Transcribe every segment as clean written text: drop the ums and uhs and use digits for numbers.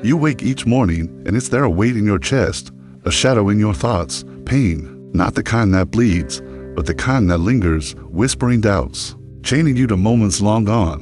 You wake each morning and it's there, a weight in your chest, a shadow in your thoughts, pain, not the kind that bleeds, but the kind that lingers, whispering doubts, chaining you to moments long gone.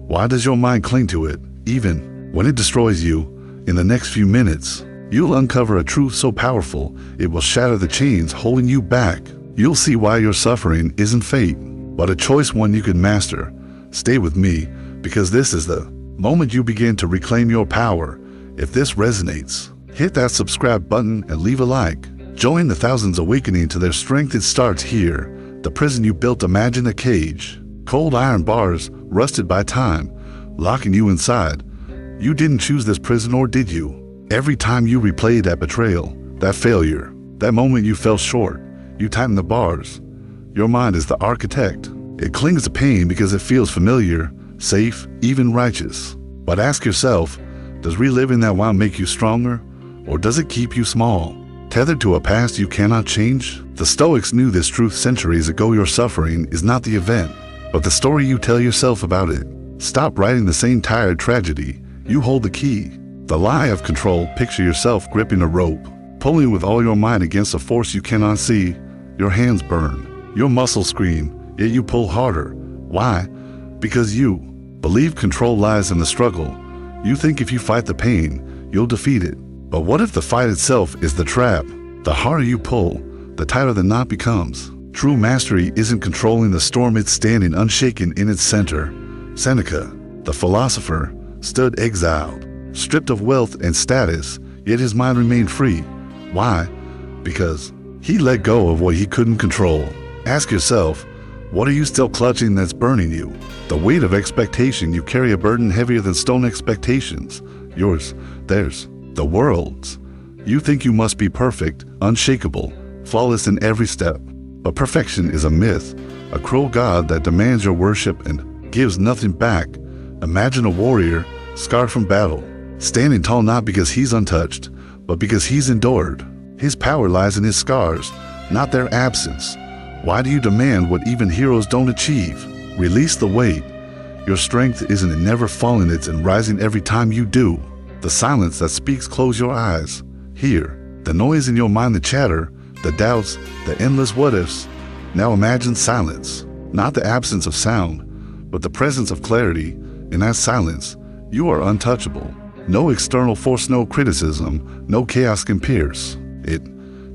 Why does your mind cling to it, even when it destroys you? In the next few minutes, you'll uncover a truth so powerful, it will shatter the chains holding you back. You'll see why your suffering isn't fate, but a choice, one you can master. Stay with me, because this is the moment you begin to reclaim your power. If this resonates, hit that subscribe button and leave a like. Join the thousands awakening to their strength. It starts here. The prison you built, imagine a cage. Cold iron bars, rusted by time, locking you inside. You didn't choose this prison, or did you? Every time you replay that betrayal, that failure, that moment you fell short, you tighten the bars. Your mind is the architect. It clings to pain because it feels familiar, safe, even righteous. But ask yourself, does reliving that wound make you stronger, or does it keep you small, tethered to a past you cannot change? The Stoics knew this truth centuries ago. Your suffering is not the event, but the story you tell yourself about it. Stop writing the same tired tragedy. You hold the key. The lie of control. Picture yourself gripping a rope, pulling with all your might against a force you cannot see. Your hands burn, your muscles scream, yet you pull harder. Why? Because you believe control lies in the struggle. You think if you fight the pain, you'll defeat it. But what if the fight itself is the trap? The harder you pull, the tighter the knot becomes. True mastery isn't controlling the storm, it's standing unshaken in its center. Seneca, the philosopher, stood exiled, stripped of wealth and status, yet his mind remained free. Why? Because he let go of what he couldn't control. Ask yourself, what are you still clutching that's burning you? The weight of expectation. You carry a burden heavier than stone. Expectations. Yours, theirs, the world's. You think you must be perfect, unshakable, flawless in every step. But perfection is a myth, a cruel god that demands your worship and gives nothing back. Imagine a warrior, scarred from battle, standing tall not because he's untouched, but because he's endured. His power lies in his scars, not their absence. Why do you demand what even heroes don't achieve? Release the weight. Your strength isn't in never falling, it's in rising every time you do. The silence that speaks. Close your eyes. Hear the noise in your mind, the chatter, the doubts, the endless what ifs. Now imagine silence, not the absence of sound, but the presence of clarity. In that silence, you are untouchable. No external force, no criticism, no chaos can pierce it.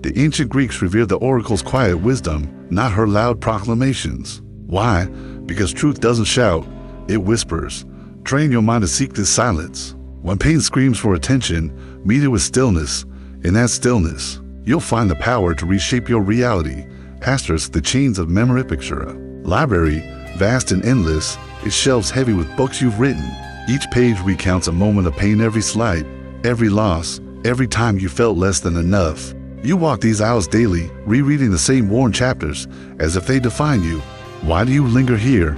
The ancient Greeks revered the oracle's quiet wisdom, not her loud proclamations. Why? Because truth doesn't shout, it whispers. Train your mind to seek this silence. When pain screams for attention, meet it with stillness. In that stillness, you'll find the power to reshape your reality. Asterisk, the chains of memory. Picture a library, vast and endless, its shelves heavy with books you've written. Each page recounts a moment of pain, every slight, every loss, every time you felt less than enough. You walk these aisles daily, rereading the same worn chapters as if they define you. Why do you linger here?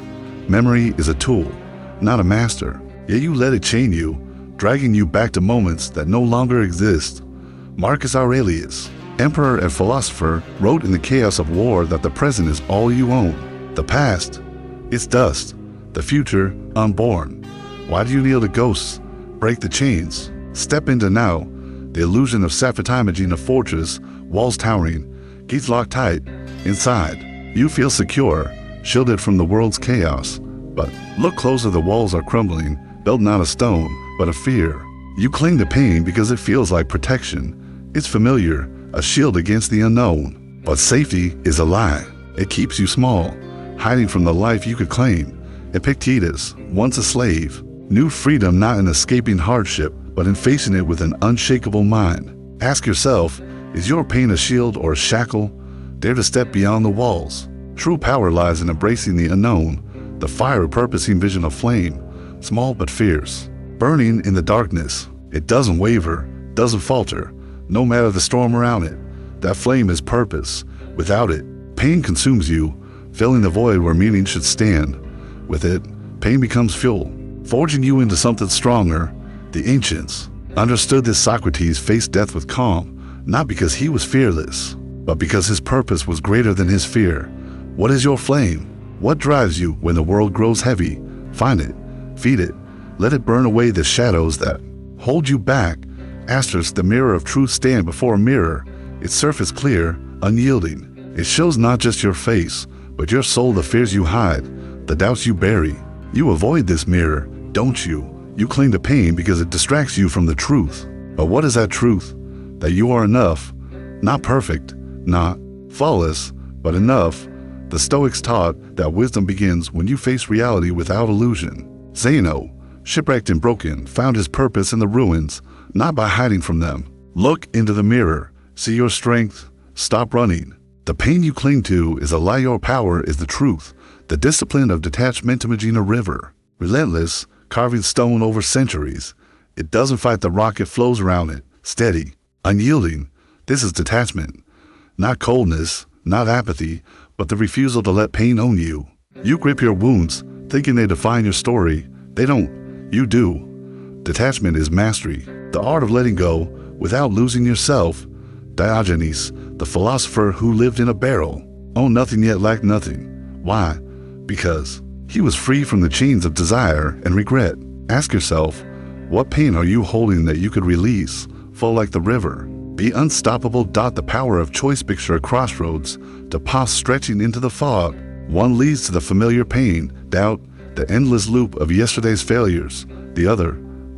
Memory is a tool, not a master. Yet you let it chain you, dragging you back to moments that no longer exist. Marcus Aurelius, emperor and philosopher, wrote in the chaos of war that the present is all you own. The past, it's dust. The future, unborn. Why do you kneel to ghosts? Break the chains. Step into now. The illusion of sapphire imaging a fortress, walls towering, gates locked tight. Inside, you feel secure, shielded from the world's chaos. But look closer, the walls are crumbling, built not of stone, but of fear. You cling to pain because it feels like protection. It's familiar, a shield against the unknown. But safety is a lie. It keeps you small, hiding from the life you could claim. Epictetus, once a slave, knew freedom not in escaping hardship, but in facing it with an unshakable mind. Ask yourself, is your pain a shield or a shackle? Dare to step beyond the walls. True power lies in embracing the unknown, the fire of purposing vision of flame, small but fierce, burning in the darkness. It doesn't waver, doesn't falter, no matter the storm around it. That flame is purpose. Without it, pain consumes you, filling the void where meaning should stand. With it, pain becomes fuel, forging you into something stronger. The ancients understood this. Socrates faced death with calm, not because he was fearless, but because his purpose was greater than his fear. What is your flame? What drives you when the world grows heavy? Find it, feed it, let it burn away the shadows that hold you back. Asterisk, the mirror of truth stand before a mirror, its surface clear, unyielding. It shows not just your face, but your soul, the fears you hide, the doubts you bury. You avoid this mirror, don't you? You cling to pain because it distracts you from the truth. But what is that truth? That you are enough, not perfect, not flawless, but enough. The Stoics taught that wisdom begins when you face reality without illusion. Zeno, shipwrecked and broken, found his purpose in the ruins, not by hiding from them. Look into the mirror, see your strength, stop running. The pain you cling to is a lie, your power is the truth. The discipline of detachment imaging a river, relentless, carving stone over centuries. It doesn't fight the rock, it flows around it, steady, unyielding. This is detachment. Not coldness, not apathy, but the refusal to let pain own you. You grip your wounds, thinking they define your story. They don't, you do. Detachment is mastery, the art of letting go without losing yourself. Diogenes, the philosopher who lived in a barrel, owned nothing yet lacked nothing. Why? Because he was free from the chains of desire and regret. Ask yourself, what pain are you holding that you could release? Flow like the river. Be unstoppable. The power of choice. Picture a crossroads, the path stretching into the fog. One leads to the familiar pain, doubt, the endless loop of yesterday's failures. The other,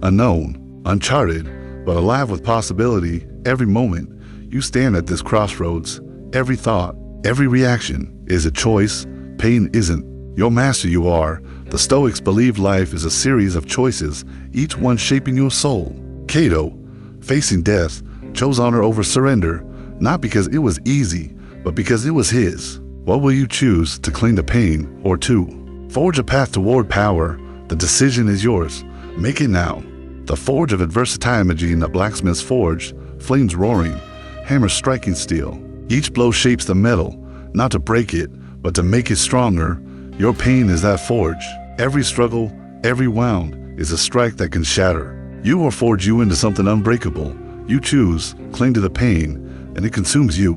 unknown, uncharted, but alive with possibility. Every moment you stand at this crossroads, every thought, every reaction is a choice. Pain isn't your master, you are. The Stoics believed life is a series of choices, each one shaping your soul. Cato, facing death, chose honor over surrender, not because it was easy, but because it was his. What will you choose, to cling to pain or to forge a path toward power? The decision is yours. Make it now. The forge of adversity, imaging a blacksmith's forge, flames roaring, hammer striking steel. Each blow shapes the metal, not to break it, but to make it stronger. Your pain is that forge. Every struggle, every wound is a strike that can shatter. You or forge you into something unbreakable. You choose, cling to the pain, and it consumes you.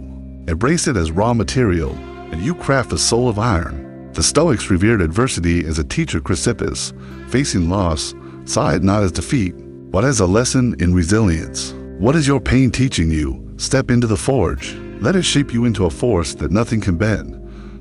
Embrace it as raw material, and you craft a soul of iron. The Stoics revered adversity as a teacher. Chrysippus, facing loss, saw it not as defeat, but as a lesson in resilience. What is your pain teaching you? Step into the forge. Let it shape you into a force that nothing can bend.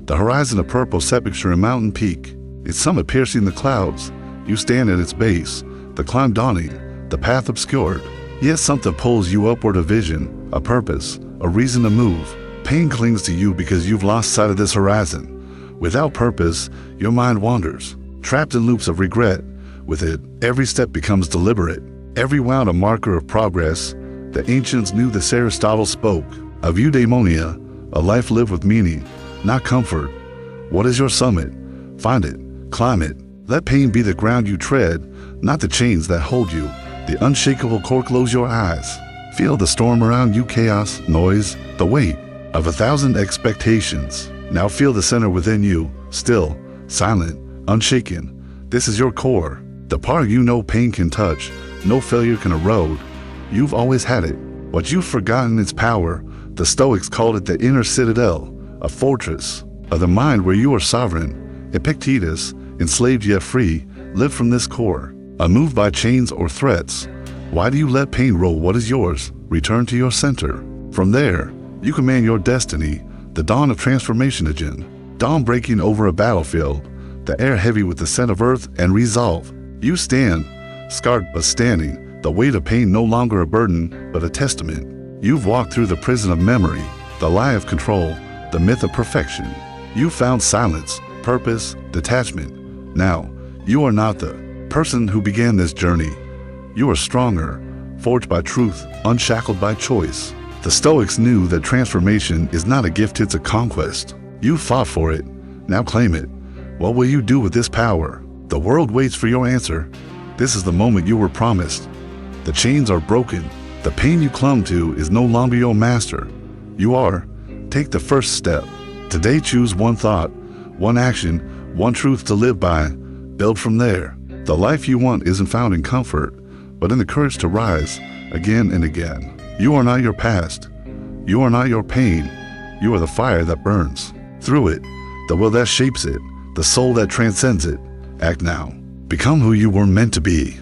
The horizon of purple set. Picture a mountain peak, its summit piercing the clouds. You stand at its base, the climb dawning, the path obscured. Yet something pulls you upward, a vision, a purpose, a reason to move. Pain clings to you because you've lost sight of this horizon. Without purpose, your mind wanders, trapped in loops of regret. With it, every step becomes deliberate, every wound a marker of progress. The ancients knew this. Aristotle spoke of eudaimonia, a life lived with meaning, not comfort. What is your summit? Find it, climb it. Let pain be the ground you tread, not the chains that hold you. The unshakable core. Close your eyes. Feel the storm around you, chaos, noise, the weight of 1,000 expectations. Now feel the center within you, still, silent, unshaken. This is your core, the part you know pain can touch, no failure can erode. You've always had it, but you've forgotten its power. The Stoics called it the inner citadel, a fortress of the mind where you are sovereign. Epictetus, enslaved yet free, lived from this core, unmoved by chains or threats. Why do you let pain roll what is yours? Return to your center. From there, you command your destiny. The dawn of transformation again. Dawn breaking over a battlefield, the air heavy with the scent of earth and resolve. You stand, scarred but standing, the weight of pain no longer a burden, but a testament. You've walked through the prison of memory, the lie of control, the myth of perfection. You found silence, purpose, detachment. Now, you are not the person who began this journey. You are stronger, forged by truth, unshackled by choice. The Stoics knew that transformation is not a gift, it's a conquest. You fought for it, now claim it. What will you do with this power? The world waits for your answer. This is the moment you were promised. The chains are broken. The pain you clung to is no longer your master. You are. Take the first step. Today choose one thought, one action, one truth to live by. Build from there. The life you want isn't found in comfort, but in the courage to rise again and again. You are not your past. You are not your pain. You are the fire that burns. Through it, the will that shapes it, the soul that transcends it. Act now. Become who you were meant to be.